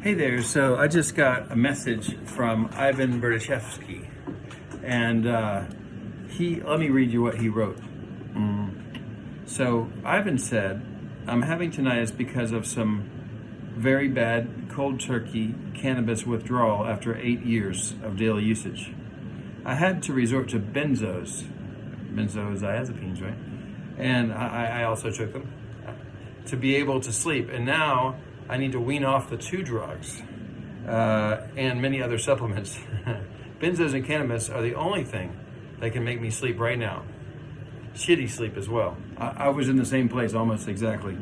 Hey there, so I just got a message from Ivan Berdyshevsky, and let me read you what he wrote. So Ivan said, I'm having tinnitus because of some very bad cold turkey cannabis withdrawal after 8 years of daily usage. I had to resort to benzodiazepines, right? And I also took them to be able to sleep. And now I need to wean off the 2 drugs and many other supplements. Benzos and cannabis are the only thing that can make me sleep right now. Shitty sleep as well. I was in the same place almost exactly.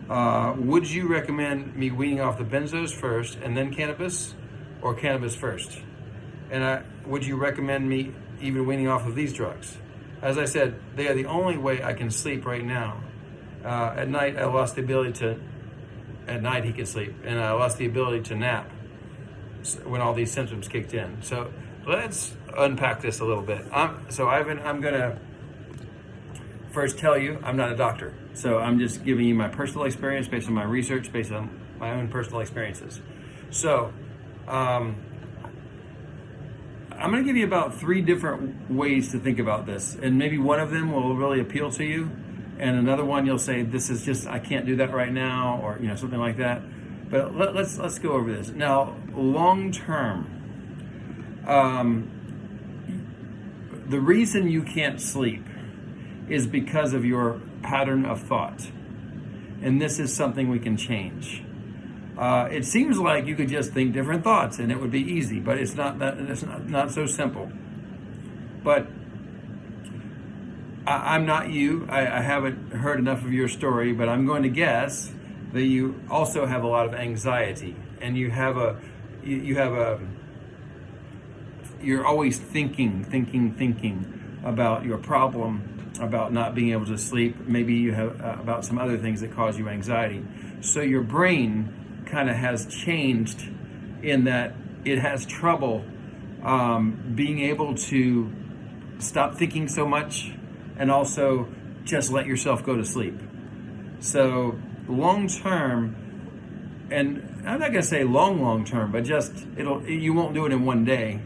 Would you recommend me weaning off the benzos first and then cannabis, or cannabis first? And would you recommend me even weaning off of these drugs? As I said, they are the only way I can sleep right now. At night, I lost the ability to. At night, he could sleep, and I lost the ability to nap when all these symptoms kicked in. So let's unpack this a little bit. Ivan, I'm gonna first tell you I'm not a doctor, so I'm just giving you my personal experience based on my research, based on my own personal experiences. So I'm going to give you about 3 different ways to think about this, and maybe one of them will really appeal to you, and another one you'll say, this is just, I can't do that right now, or something like that. But let's go over this. Now, long term, the reason you can't sleep is because of your pattern of thought, and this is something we can change. It seems like you could just think different thoughts and it would be easy, but it's not that. It's not so simple. But I'm not you. I haven't heard enough of your story, but I'm going to guess that you also have a lot of anxiety, and you're always thinking about your problem, about not being able to sleep. Maybe you have about some other things that cause you anxiety. So your brain kind of has changed in that it has trouble being able to stop thinking so much and also just let yourself go to sleep. So long term, and I'm not going to say long term, but just you won't do it in one day.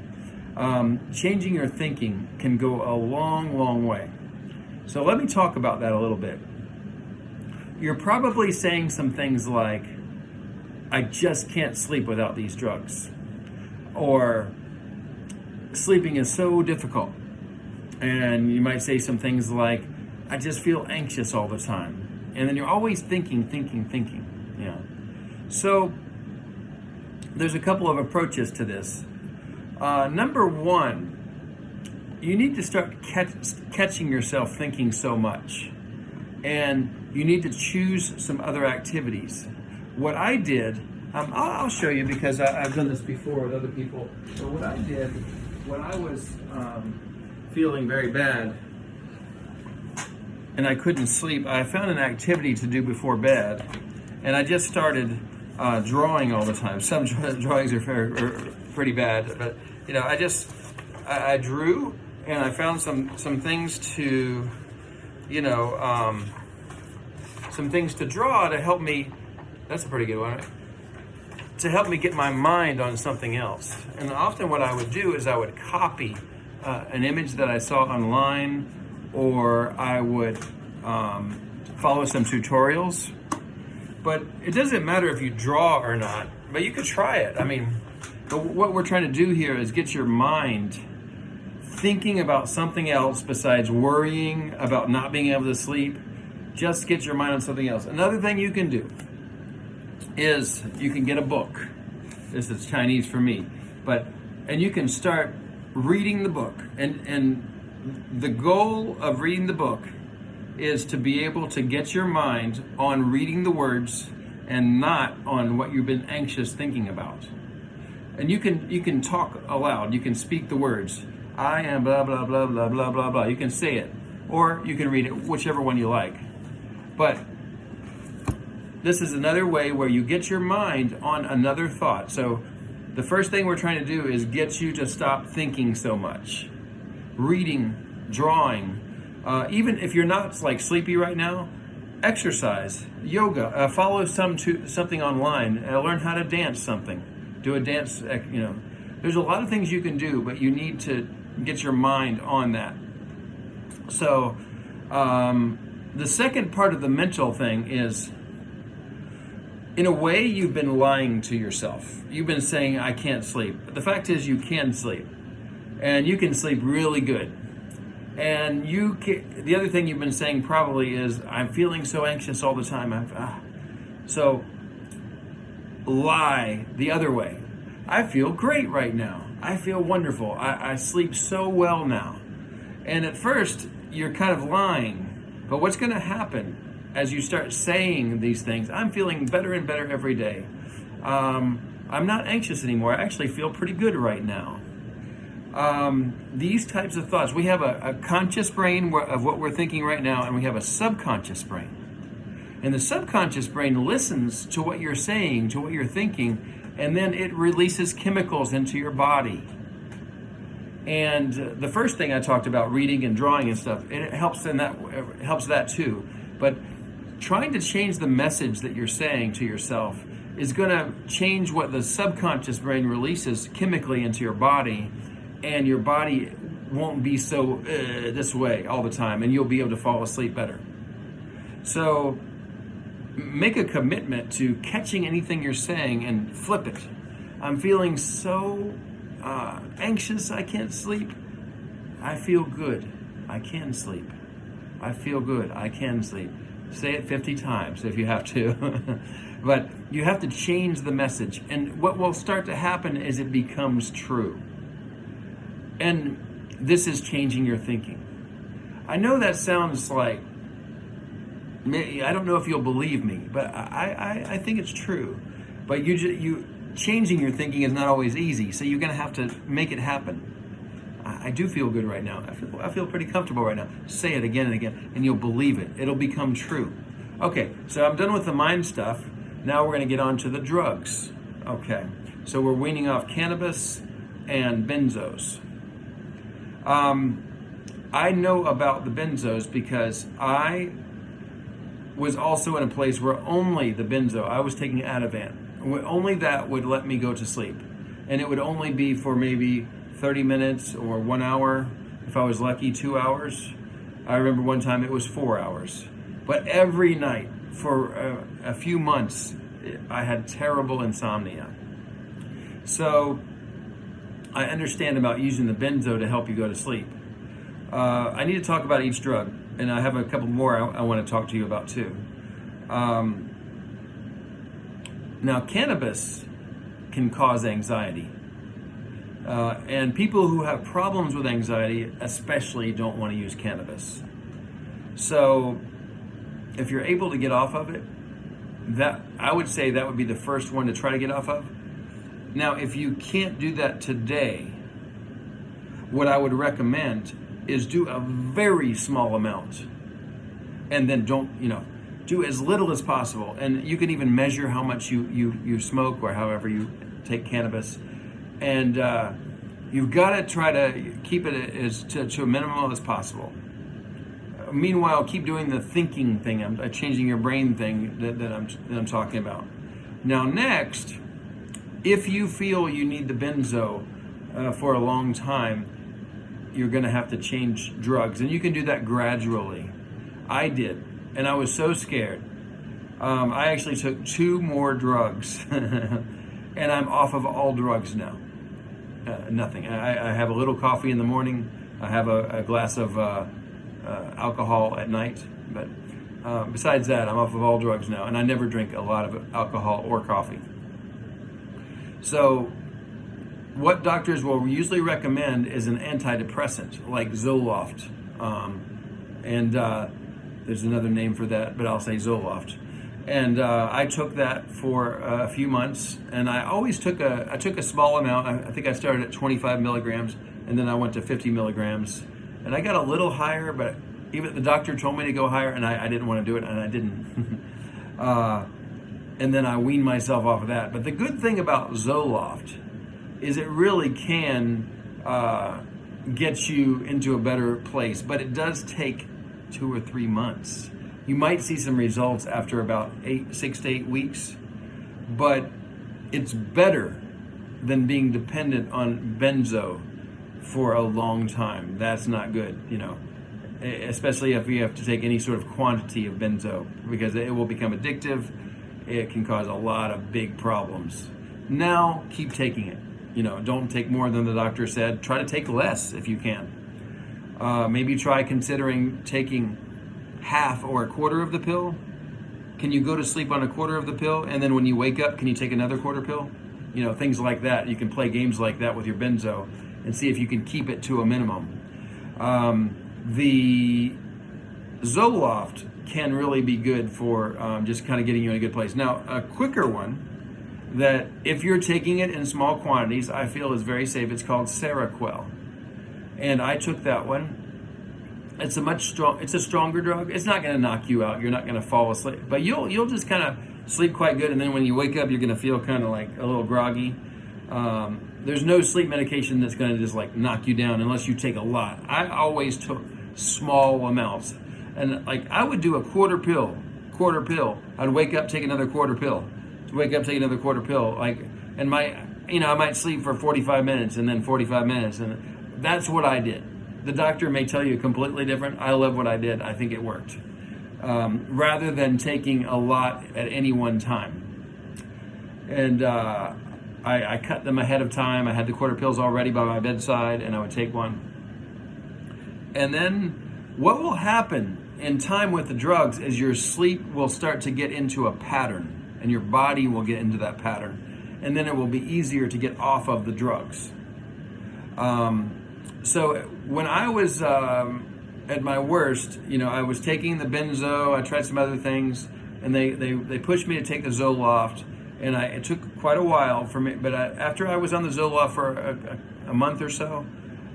Changing your thinking can go a long way. So let me talk about that a little bit. You're probably saying some things like, I just can't sleep without these drugs, or sleeping is so difficult. And you might say some things like, I just feel anxious all the time. And then you're always thinking. Yeah. So there's a couple of approaches to this. Number 1, you need to start catching yourself thinking so much. And you need to choose some other activities. What I did, I'll show you because I've done this before with other people. So what I did when I was feeling very bad and I couldn't sleep, I found an activity to do before bed, and I just started drawing all the time. Some drawings are pretty bad, but I drew, and I found some things to some things to draw to help me. That's a pretty good one, right? To help me get my mind on something else. And often what I would do is I would copy an image that I saw online, or I would follow some tutorials. But it doesn't matter if you draw or not, but you could try it. But what we're trying to do here is get your mind thinking about something else besides worrying about not being able to sleep. Just get your mind on something else. Another thing you can do is you can get a book. This is Chinese for me, and you can start reading the book. And the goal of reading the book is to be able to get your mind on reading the words and not on what you've been anxious thinking about. And you can talk aloud. You can speak the words. I am blah blah blah blah blah blah blah. You can say it, or you can read it, whichever one you like. But this is another way where you get your mind on another thought. So the first thing we're trying to do is get you to stop thinking so much. Reading, drawing, even if you're not sleepy right now, exercise, yoga, follow something online, learn how to dance something, do a dance, there's a lot of things you can do, but you need to get your mind on that. So the second part of the mental thing is, in a way, you've been lying to yourself. You've been saying, I can't sleep. But the fact is, you can sleep. And you can sleep really good. And the other thing you've been saying probably is, I'm feeling so anxious all the time. So lie the other way. I feel great right now. I feel wonderful. I sleep so well now. And at first, you're kind of lying. But what's going to happen as you start saying these things? I'm feeling better and better every day. I'm not anxious anymore. I actually feel pretty good right now. These types of thoughts. We have a conscious brain of what we're thinking right now, and we have a subconscious brain. And the subconscious brain listens to what you're saying, to what you're thinking, and then it releases chemicals into your body. And the first thing I talked about, reading and drawing and stuff, it helps that too. But trying to change the message that you're saying to yourself is going to change what the subconscious brain releases chemically into your body, and your body won't be so this way all the time, and you'll be able to fall asleep better. So make a commitment to catching anything you're saying and flip it. I'm feeling so anxious, I can't sleep. I feel good. I can sleep. I feel good. I can sleep. Say it 50 times if you have to. But you have to change the message. And what will start to happen is it becomes true. And this is changing your thinking. I know that sounds like, I don't know if you'll believe me, but I think it's true. But you changing your thinking is not always easy, so you're going to have to make it happen. I do feel good right now. I feel pretty comfortable right now. Say it again and again, and you'll believe it. It'll become true. Okay, so I'm done with the mind stuff. Now we're going to get on to the drugs. Okay, so we're weaning off cannabis and benzos. I know about the benzos because I was also in a place where only the benzo, I was taking Ativan. Only that would let me go to sleep. And it would only be for maybe 30 minutes or 1 hour. If I was lucky, 2 hours. I remember one time it was 4 hours. But every night for a few months, I had terrible insomnia. So I understand about using the benzo to help you go to sleep. I need to talk about each drug, and I have a couple more I want to talk to you about too. Now, cannabis can cause anxiety. And people who have problems with anxiety especially don't want to use cannabis. So if you're able to get off of it, I would say that would be the first one to try to get off of. Now, if you can't do that today, what I would recommend is do a very small amount, and then do as little as possible. And you can even measure how much you smoke or however you take cannabis. And you've got to try to keep it to a minimum as possible. Meanwhile, keep doing the thinking thing, changing your brain thing that I'm talking about. Now, next, if you feel you need the benzo for a long time, you're going to have to change drugs, and you can do that gradually. I did, and I was so scared. I actually took 2 more drugs, and I'm off of all drugs now. Nothing. I have a little coffee in the morning. I have a glass of alcohol at night, but besides that, I'm off of all drugs now, and I never drink a lot of alcohol or coffee. So what doctors will usually recommend is an antidepressant like Zoloft, and there's another name for that, but I'll say Zoloft. And I took that for a few months, and I always took a small amount. I think I started at 25 milligrams, and then I went to 50 milligrams, and I got a little higher, but even the doctor told me to go higher, and I didn't want to do it, and I didn't. And then I weaned myself off of that. But the good thing about Zoloft is it really can get you into a better place, but it does take 2 or 3 months You might see some results after about 6 to 8 weeks, but it's better than being dependent on benzo for a long time. That's not good, especially if you have to take any sort of quantity of benzo, because it will become addictive. It can cause a lot of big problems. Now, keep taking it. Don't take more than the doctor said. Try to take less if you can. Maybe try considering taking half or a quarter of the pill. Can you go to sleep on a quarter of the pill, and then when you wake up, can you take another quarter pill? Things like that. You can play games like that with your benzo and see if you can keep it to a minimum. The Zoloft can really be good for just kind of getting you in a good place. Now, a quicker one that if you're taking it in small quantities, I feel is very safe. It's called Seroquel. And I took that one. It's a stronger drug. It's not going to knock you out. You're not going to fall asleep, but you'll just kind of sleep quite good. And then when you wake up, you're going to feel kind of like a little groggy. There's no sleep medication that's going to just like knock you down unless you take a lot. I always took small amounts, and like I would do a quarter pill. I'd wake up, take another quarter pill. Wake up, take another quarter pill. I might sleep for 45 minutes and then 45 minutes, and that's what I did. The doctor may tell you completely different. I love what I did. I think it worked. Rather than taking a lot at any one time. And I cut them ahead of time. I had the quarter pills already by my bedside, and I would take one. And then what will happen in time with the drugs is your sleep will start to get into a pattern, and your body will get into that pattern. And then it will be easier to get off of the drugs. So when I was at my worst, I was taking the benzo, I tried some other things, and they pushed me to take the Zoloft, and it took quite a while for me, but after I was on the Zoloft for a month or so,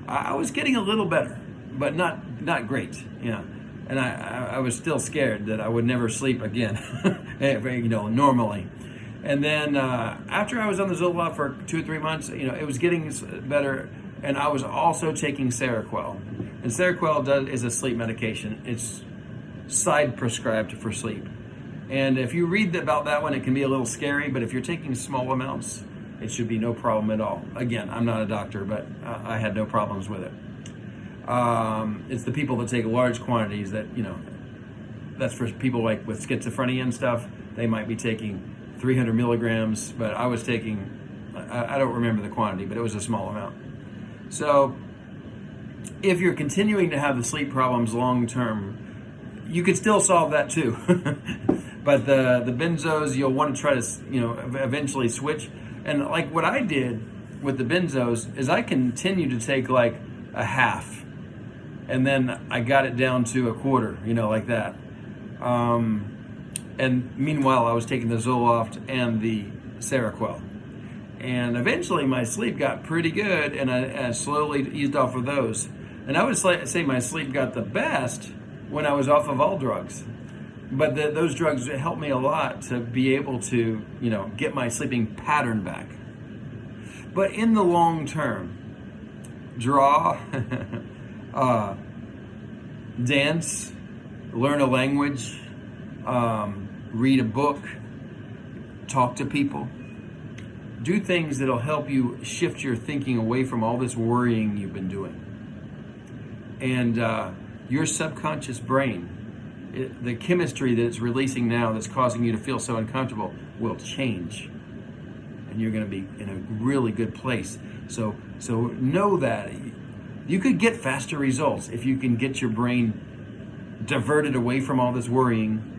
I was getting a little better, but not great, and I was still scared that I would never sleep again, normally. And then after I was on the Zoloft for 2 or 3 months, it was getting better. And I was also taking Seroquel. And Seroquel is a sleep medication. It's side prescribed for sleep. And if you read about that one, it can be a little scary, but if you're taking small amounts, it should be no problem at all. Again, I'm not a doctor, but I had no problems with it. It's the people that take large quantities that, that's for people like with schizophrenia and stuff. They might be taking 300 milligrams, but I was taking, I don't remember the quantity, but it was a small amount. So if you're continuing to have the sleep problems long term, you could still solve that too. But the benzos, you'll want to try to, eventually switch. And like what I did with the benzos is I continued to take like a half, and then I got it down to a quarter, like that. And meanwhile, I was taking the Zoloft and the Seroquel. And eventually my sleep got pretty good, and I slowly eased off of those. And I would say my sleep got the best when I was off of all drugs. But those drugs helped me a lot to be able to, get my sleeping pattern back. But in the long term, draw, dance, learn a language, read a book, talk to people. Do things that'll help you shift your thinking away from all this worrying you've been doing. And your subconscious brain, the chemistry that it's releasing now that's causing you to feel so uncomfortable will change. And you're going to be in a really good place. So know that you could get faster results if you can get your brain diverted away from all this worrying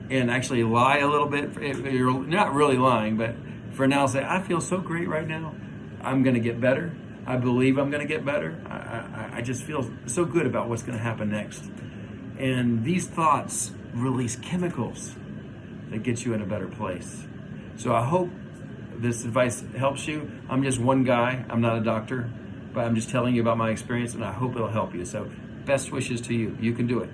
and actually lie a little bit. You're not really lying, but for now, say, I feel so great right now. I'm going to get better. I believe I'm going to get better. I just feel so good about what's going to happen next. And these thoughts release chemicals that get you in a better place. So I hope this advice helps you. I'm just one guy. I'm not a doctor, but I'm just telling you about my experience, and I hope it'll help you. So best wishes to you. You can do it.